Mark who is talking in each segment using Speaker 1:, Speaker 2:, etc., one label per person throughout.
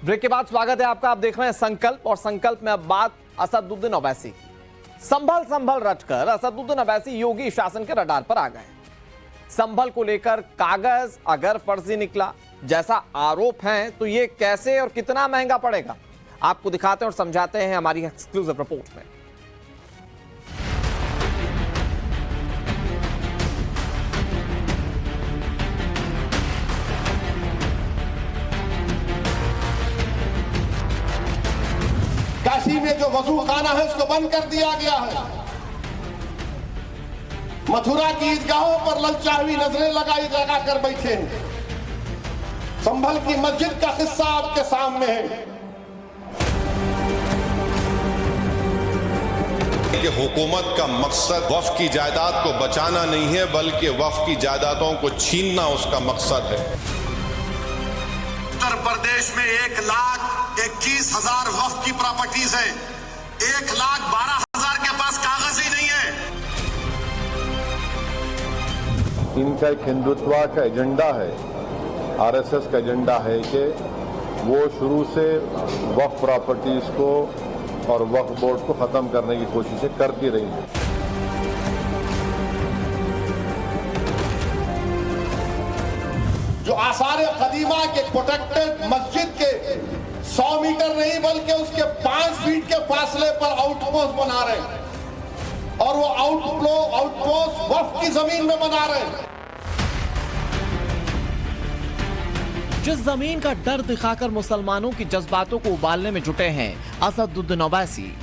Speaker 1: Break के बाद स्वागत है आपका। आप देख रहे हैं संकल्प, और संकल्प में अब बात असदुद्दीन ओवैसी की। संभल रचकर असदुद्दीन ओवैसी योगी शासन के रडार पर आ गए। संभल को लेकर कागज अगर फर्जी निकला जैसा आरोप है तो ये कैसे और कितना महंगा पड़ेगा, आपको दिखाते हैं और समझाते हैं हमारी एक्सक्लूसिव रिपोर्ट में।
Speaker 2: काशी में जो वजू खाना है उसको बंद कर दिया गया है। मथुरा की ईदगाहों पर ललचावी नजरें लगा कर बैठे हैं। संभल की मस्जिद का किस्सा आपके सामने है
Speaker 3: कि हुकूमत का मकसद वक्फ की जायदाद को बचाना नहीं है, बल्कि वक्फ की जायदादों को छीनना उसका मकसद है।
Speaker 4: उत्तर प्रदेश में 1,21,000 वक्फ की प्रॉपर्टीज है। 1,12,000 के पास कागज ही नहीं है।
Speaker 5: इनका एक हिंदुत्व का एजेंडा है, आरएसएस का एजेंडा है कि वो शुरू से वक्फ प्रॉपर्टीज को और वक्फ बोर्ड को खत्म करने की कोशिशें करती रही हैं।
Speaker 2: जो आसार कदीमा के प्रोटेक्टेड मस्जिद के 100 मीटर नहीं बल्कि उसके 5 फीट के फासले पर आउटपोस्ट बना रहे हैं, और वो आउटपोस्ट वक्फ की जमीन में बना रहे हैं।
Speaker 1: जिस जमीन का डर दिखाकर मुसलमानों की जज्बातों को उबालने में जुटे हैं असदुद्दीन ओवैसी,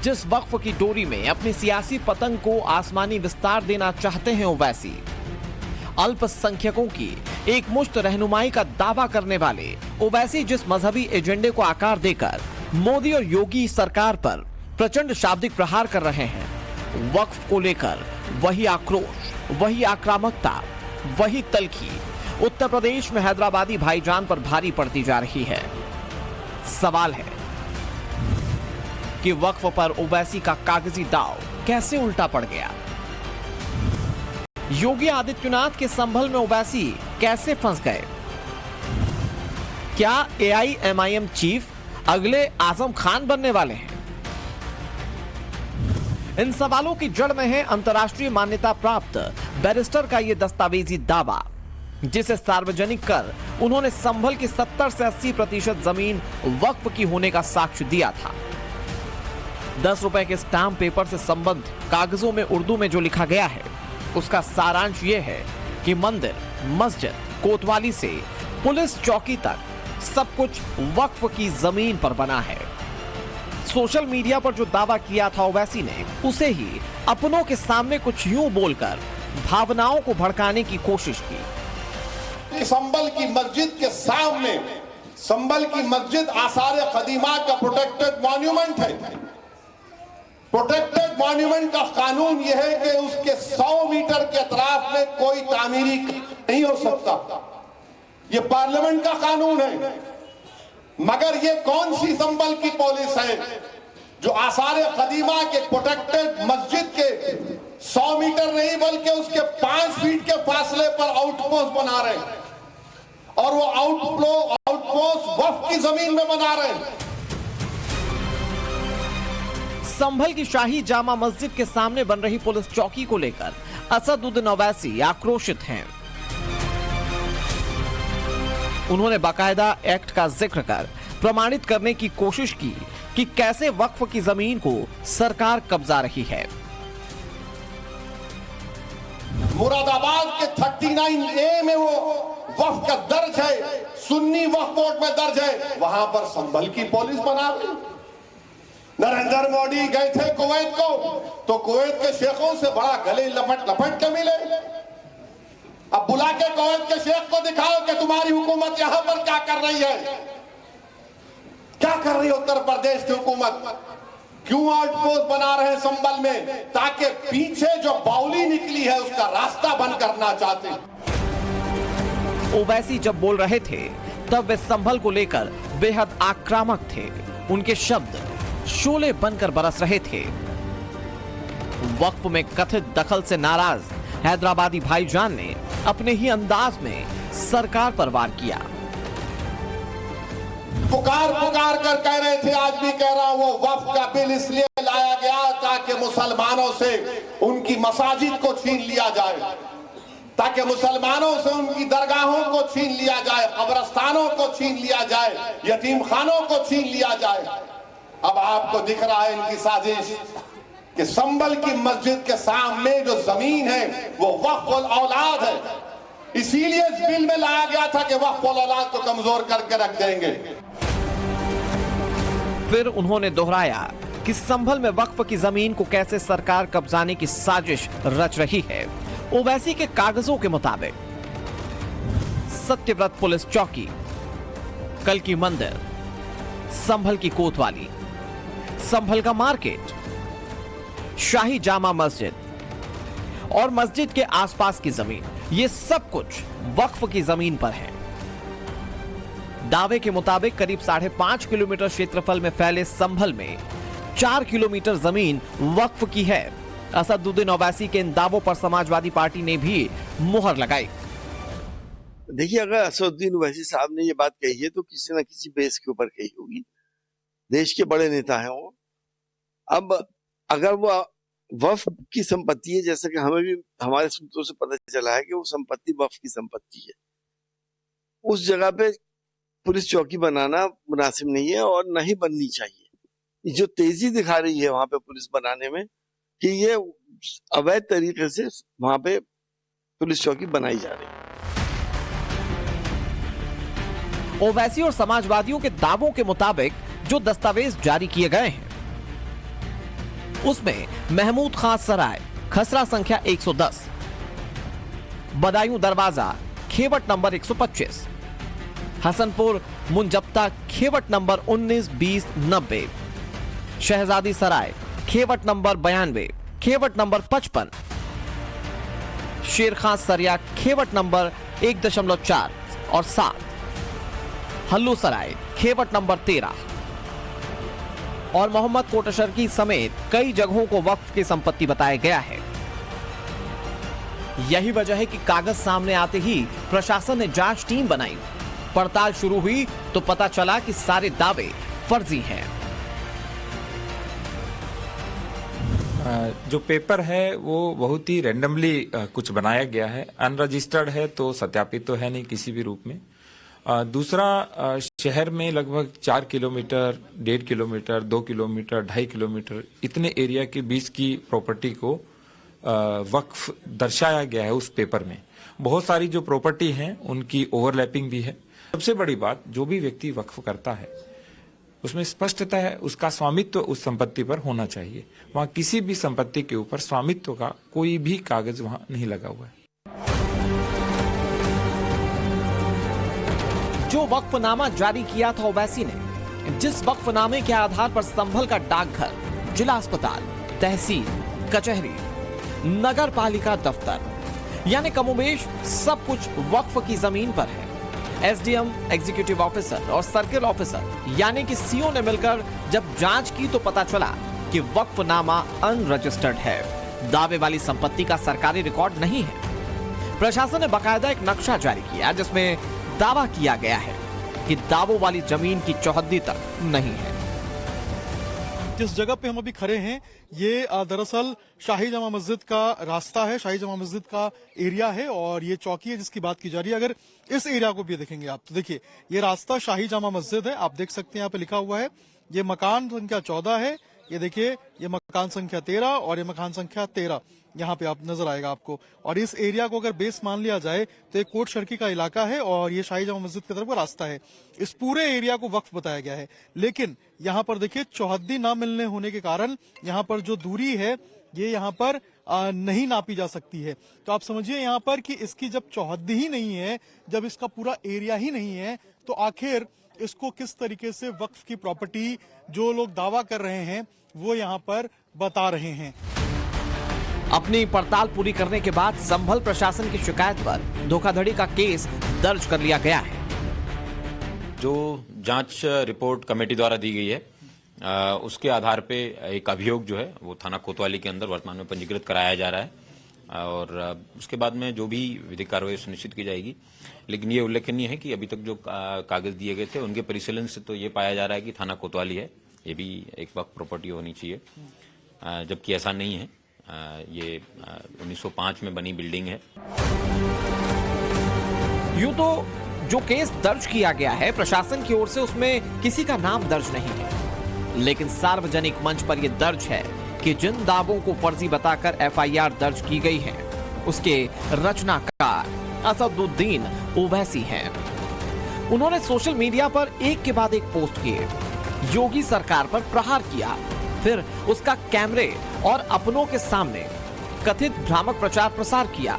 Speaker 1: जिस वक्फ की डोरी में अपनी सियासी पतंग को आसमानी विस्तार देना चाहते हैं ओवैसी, अल्पसंख्यकों की एक मुश्त रहनुमाई का दावा करने वाले ओवैसी जिस मजहबी एजेंडे को आकार देकर मोदी और योगी सरकार पर प्रचंड शाब्दिक प्रहार कर रहे हैं, वक्फ को लेकर वही आक्रोश, वही आक्रामकता, वही तलखी उत्तर प्रदेश में हैदराबादी भाईजान पर भारी पड़ती जा रही है। सवाल है कि वक्फ पर ओवैसी का कागजी दाव कैसे उल्टा पड़ गया। योगी आदित्यनाथ के संभल में ओवैसी कैसे फंस गए। क्या एआईएमआईएम चीफ अगले आजम खान बनने वाले हैं? इन सवालों की जड़ में है अंतर्राष्ट्रीय मान्यता प्राप्त बैरिस्टर का यह दस्तावेजी दावा, जिसे सार्वजनिक कर उन्होंने संभल की 70 से 80% जमीन वक्फ की होने का साक्ष्य दिया था। 10 रुपए के स्टाम्प पेपर से संबंध कागजों में उर्दू में जो लिखा गया है उसका सारांश यह है कि मंदिर, मस्जिद, कोतवाली से पुलिस चौकी तक सब कुछ वक्फ की जमीन पर बना है। सोशल मीडिया पर जो दावा किया था ओवैसी ने, उसे ही अपनों के सामने कुछ यूं बोलकर भावनाओं को भड़काने की कोशिश की।
Speaker 2: संभल की मस्जिद के सामने, संभल की मस्जिद आसार कदीमा का प्रोटेक्टेड मॉन्यूमेंट है। प्रोटेक्टेड मॉन्यूमेंट का कानून यह है कि उसके 100 मीटर के अतराफ में कोई तामीरी नहीं हो सकता। यह पार्लियामेंट का कानून है। मगर यह कौन सी संभल की पॉलिस है जो आसार कदीमा के प्रोटेक्टेड मस्जिद के 100 मीटर नहीं बल्कि उसके 5 फीट के फासले पर आउटपोस्ट बना रहे हैं, और वो आउटपोस्ट वक्फ की जमीन में बना रहे हैं।
Speaker 1: संभल की शाही जामा मस्जिद के सामने बन रही पुलिस चौकी को लेकर असदुद्दीन ओवैसी आक्रोशित हैं। उन्होंने बाकायदा एक्ट का जिक्र कर प्रमाणित करने की कोशिश की कि कैसे वक्फ की जमीन को सरकार कब्जा रही है।
Speaker 2: मुरादाबाद के 39A में वो वक्फ का दर्ज है, सुन्नी वक्फ बोर्ड में दर्ज है, वहां पर संभल की पुलिस बना रही। नरेंद्र मोदी गए थे कुवैत को, तो कुवैत के शेखों से बड़ा गले लपट के मिले। अब बुला के कुवैत के शेख को दिखाओ कि तुम्हारी हुकूमत यहां पर क्या कर रही है, क्या कर रही है उत्तर प्रदेश की हुकूमत। क्यों आउटपोस्ट बना रहे हैं संभल में, ताकि पीछे जो बाउली निकली है उसका रास्ता बंद करना चाहते हैं।
Speaker 1: ओवैसी जब बोल रहे थे तब वे संभल को लेकर बेहद आक्रामक थे। उनके शब्द शोले बनकर बरस रहे थे। वक्फ में कथित दखल से नाराज हैदराबादी भाईजान ने अपने ही अंदाज में सरकार पर वार किया।
Speaker 2: पुकार पुकार कर कह रहे थे, आज भी कह रहा हूं, वो वक्फ का बिल इसलिए लाया गया ताकि मुसलमानों से उनकी मसाजिद को छीन लिया जाए, ताकि मुसलमानों से उनकी दरगाहों को छीन लिया जाए, कब्रस्तानों को छीन लिया जाए, यतीम खानों को छीन लिया जाए। अब आपको दिख रहा है इनकी साजिश कि संभल की मस्जिद के सामने जो जमीन है वो वक्फ औलाद है, इसीलिए इस बिल में लाया गया था कि वक्फ औलाद को कमजोर करके रख देंगे।
Speaker 1: फिर उन्होंने दोहराया कि संभल में वक्फ की जमीन को कैसे सरकार कब्जाने की साजिश रच रही है। ओवैसी के कागजों के मुताबिक सत्यव्रत पुलिस चौकी, कल की मंदिर, संभल की कोतवाली, संभल का मार्केट, शाही जामा मस्जिद और मस्जिद के आसपास की जमीन, ये सब कुछ वक्फ की जमीन पर है। दावे के मुताबिक करीब 5.5 किलोमीटर क्षेत्रफल में फैले संभल में 4 किलोमीटर जमीन वक्फ की है। असदुद्दीन ओवैसी के इन दावों पर समाजवादी पार्टी ने भी मुहर लगाई।
Speaker 6: देखिए, अगर असदुद्दीन ओवैसी साहब ने ये बात कही है तो किसी न किसी बेस के ऊपर कही होगी। देश के बड़े नेता हैं वो। अब अगर वो वक्फ की संपत्ति है, जैसा कि हमें भी हमारे सूत्रों से पता चला है कि वो संपत्ति वक्फ की संपत्ति है, उस जगह पे पुलिस चौकी बनाना मुनासिब नहीं है और न ही बननी चाहिए। जो तेजी दिखा रही है वहां पे पुलिस बनाने में कि ये अवैध तरीके से वहां पे पुलिस चौकी बनाई जा रही है।
Speaker 1: ओवैसी और समाजवादियों के दावों के मुताबिक जो दस्तावेज जारी किए गए हैं उसमें महमूद खान सराय, खसरा संख्या 110, बदायूं दरवाजा, खेवट नंबर 125, हसनपुर मुंजप्ता, खेवट नंबर 19, 20, 90, शहजादी सराय, खेवट नंबर 92, खेवट नंबर 55, शेर खान सरिया, खेवट नंबर 1.4 और 7, हल्लू सराय, खेवट नंबर 13 और मोहम्मद कोटशरकी समेत कई जगहों को वक्फ की संपत्ति बताया गया है। यही वजह है कि कागज सामने आते ही प्रशासन ने जांच टीम बनाई। पड़ताल शुरू हुई तो पता चला कि सारे दावे फर्जी हैं।
Speaker 7: जो पेपर है वो बहुत ही रैंडमली कुछ बनाया गया है, अनरजिस्टर्ड है तो सत्यापित तो है नहीं किसी भी रूप में। दूसरा, शहर में लगभग 4 किलोमीटर, 1.5 किलोमीटर, 2 किलोमीटर, 2.5 किलोमीटर इतने एरिया के बीच की प्रॉपर्टी को वक्फ दर्शाया गया है उस पेपर में। बहुत सारी जो प्रॉपर्टी हैं उनकी ओवरलैपिंग भी है। सबसे बड़ी बात, जो भी व्यक्ति वक्फ करता है उसमें स्पष्टता है उसका स्वामित्व उस संपत्ति पर होना चाहिए। वहां किसी भी संपत्ति के ऊपर स्वामित्व का कोई भी कागज वहां नहीं लगा हुआ है।
Speaker 1: जो वक्फनामा जारी किया था ओवैसी ने, जिस वक्फनामे के आधार पर संभल का डाकघर, जिला अस्पताल, तहसील, कचहरी, नगर पालिका दफ्तर यानी कमोबेश सब कुछ वक्फ की जमीन पर है। एसडीएम, एग्जीक्यूटिव ऑफिसर और सर्किल ऑफिसर यानी कि सीओ ने मिलकर जब जांच की तो पता चला कि वक्फनामा अनरजिस्टर्ड है। दावे वाली संपत्ति का सरकारी रिकॉर्ड नहीं है। प्रशासन ने बाकायदा एक नक्शा जारी किया जिसमें दावा किया गया है कि दावों वाली जमीन की चौहद्दी तक नहीं है।
Speaker 8: जिस जगह पे हम अभी खड़े हैं ये दरअसल शाही जामा मस्जिद का रास्ता है, शाही जामा मस्जिद का एरिया है और ये चौकी है जिसकी बात की जा रही है। अगर इस एरिया को भी देखेंगे आप तो देखिए ये रास्ता शाही जामा मस्जिद है, आप देख सकते हैं यहाँ पे लिखा हुआ है। ये मकान संख्या 14 है, ये देखिए ये मकान संख्या 13 और ये मकान संख्या 13 यहाँ पे आप नजर आएगा आपको। और इस एरिया को अगर बेस मान लिया जाए तो ये कोट शर्की का इलाका है और ये शाही जामा मस्जिद की तरफ का रास्ता है। इस पूरे एरिया को वक्फ बताया गया है, लेकिन यहाँ पर देखिए चौहद्दी ना मिलने होने के कारण यहाँ पर जो दूरी है ये यहाँ पर नहीं नापी जा सकती है। तो आप समझिए यहाँ पर कि इसकी जब चौहद्दी ही नहीं है, जब इसका पूरा एरिया ही नहीं है, तो आखिर इसको किस तरीके से वक्फ की प्रॉपर्टी जो लोग दावा कर रहे हैं वो यहाँ पर बता रहे हैं।
Speaker 1: अपनी पड़ताल पूरी करने के बाद संभल प्रशासन की शिकायत पर धोखाधड़ी का केस दर्ज कर लिया गया है।
Speaker 9: जो जांच रिपोर्ट कमेटी द्वारा दी गई है उसके आधार पे एक अभियोग जो है वो थाना कोतवाली के अंदर वर्तमान में पंजीकृत कराया जा रहा है और उसके बाद में जो भी विधिक कार्रवाई सुनिश्चित की जाएगी। लेकिन ये उल्लेखनीय है कि अभी तक जो कागज दिए गए थे उनके परिशीलन से तो ये पाया जा रहा है कि थाना कोतवाली है, ये भी एक वक्त प्रॉपर्टी होनी चाहिए, जबकि ऐसा नहीं है। ये 1905 में बनी बिल्डिंग है।
Speaker 1: यूं तो जो केस दर्ज किया गया है प्रशासन की ओर से उसमें किसी का नाम दर्ज नहीं है, लेकिन सार्वजनिक मंच पर यह दर्ज है कि जिन दावों को फर्जी बताकर एफआईआर दर्ज की गई है उसके रचनाकार असदुद्दीन ओवैसी हैं। उन्होंने सोशल मीडिया पर एक के बाद एक पोस्ट किए, योगी सरकार पर प्रहार किया, फिर उसका कैमरे और अपनों के सामने कथित भ्रामक प्रचार प्रसार किया।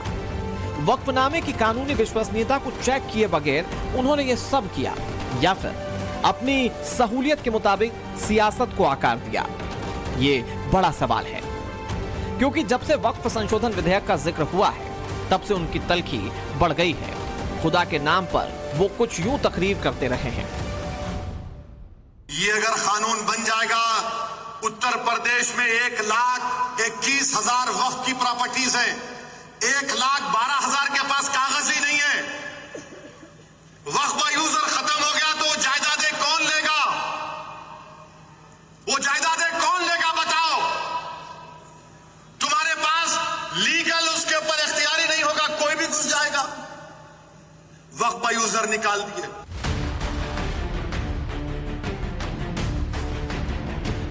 Speaker 1: वक्फनामे की कानूनी विश्वसनीयता को चेक किए बगैर उन्होंने ये सब किया, या फिर अपनी सहूलियत के मुताबिक सियासत को आकार दिया। ये बड़ा सवाल है, क्योंकि जब से वक्फ संशोधन विधेयक का जिक्र हुआ है तब से उनकी तलखी बढ़ गई है। खुदा के नाम पर वो कुछ यूं तकरीर करते रहे हैं।
Speaker 4: ये अगर कानून बन जाएगा, उत्तर प्रदेश में 1,21,000 वक्फ की प्रॉपर्टीज है, 1,12,000 के पास कागज ही नहीं है। वक्फ यूजर खत्म हो गया तो जायदादें कौन लेगा? वो जायदादें कौन लेगा बताओ? तुम्हारे पास लीगल उसके ऊपर इख्तियारी नहीं होगा, कोई भी घुस जाएगा। वक्फ यूजर निकाल दिए।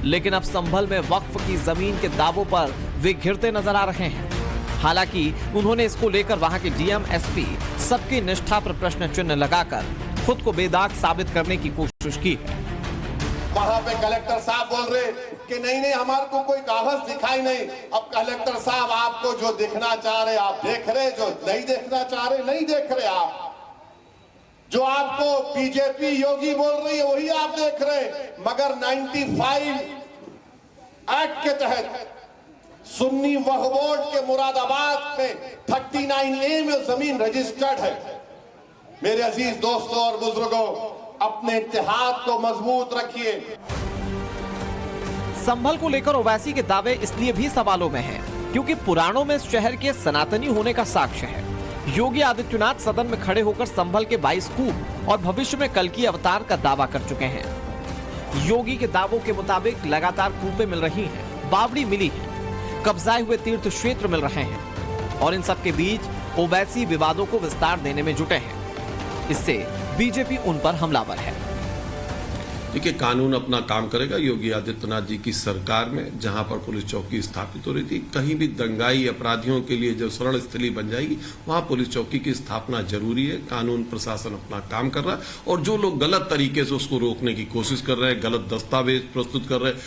Speaker 1: लेकिन अब संभल में वक्फ की जमीन के दावों पर वे घिरते नजर आ रहे हैं। हालांकि उन्होंने इसको लेकर वहां के डीएम एसपी सबकी निष्ठा पर प्रश्न चिन्ह लगाकर खुद को बेदाग साबित करने की कोशिश की है।
Speaker 2: वहां पे कलेक्टर साहब बोल रहे कि नहीं हमारे को कोई कागज दिखाई नहीं। अब कलेक्टर साहब आपको जो देखना चाह रहे आप देख रहे, जो नहीं देखना चाह रहे नहीं देख रहे। आप जो आपको बीजेपी योगी बोल रही है वही आप देख रहे। मगर 95 एक्ट के तहत सुन्नी वक्फ बोर्ड के मुरादाबाद में 39A में जमीन रजिस्टर्ड है। मेरे अजीज दोस्तों और बुजुर्गों, अपने इत्तेहाद को मजबूत रखिए।
Speaker 1: संभल को लेकर ओवैसी के दावे इसलिए भी सवालों में हैं, क्योंकि पुराणों में इस शहर के सनातनी होने का साक्ष्य है। योगी आदित्यनाथ सदन में खड़े होकर संभल के 22 कूप और भविष्य में कल्कि अवतार का दावा कर चुके हैं। योगी के दावों के मुताबिक लगातार कूपें मिल रही हैं, बावड़ी मिली है, कब्जाए हुए तीर्थ क्षेत्र मिल रहे हैं, और इन सब के बीच ओवैसी विवादों को विस्तार देने में जुटे हैं। इससे बीजेपी उन पर हमलावर है।
Speaker 10: देखिए, कानून अपना काम करेगा। योगी आदित्यनाथ जी की सरकार में जहां पर पुलिस चौकी स्थापित हो रही थी, कहीं भी दंगाई अपराधियों के लिए जो शरण स्थली बन जाएगी वहां पुलिस चौकी की स्थापना जरूरी है। कानून प्रशासन अपना काम कर रहा है, और जो लोग गलत तरीके से उसको रोकने की कोशिश कर रहे हैं, गलत दस्तावेज प्रस्तुत कर रहे हैं,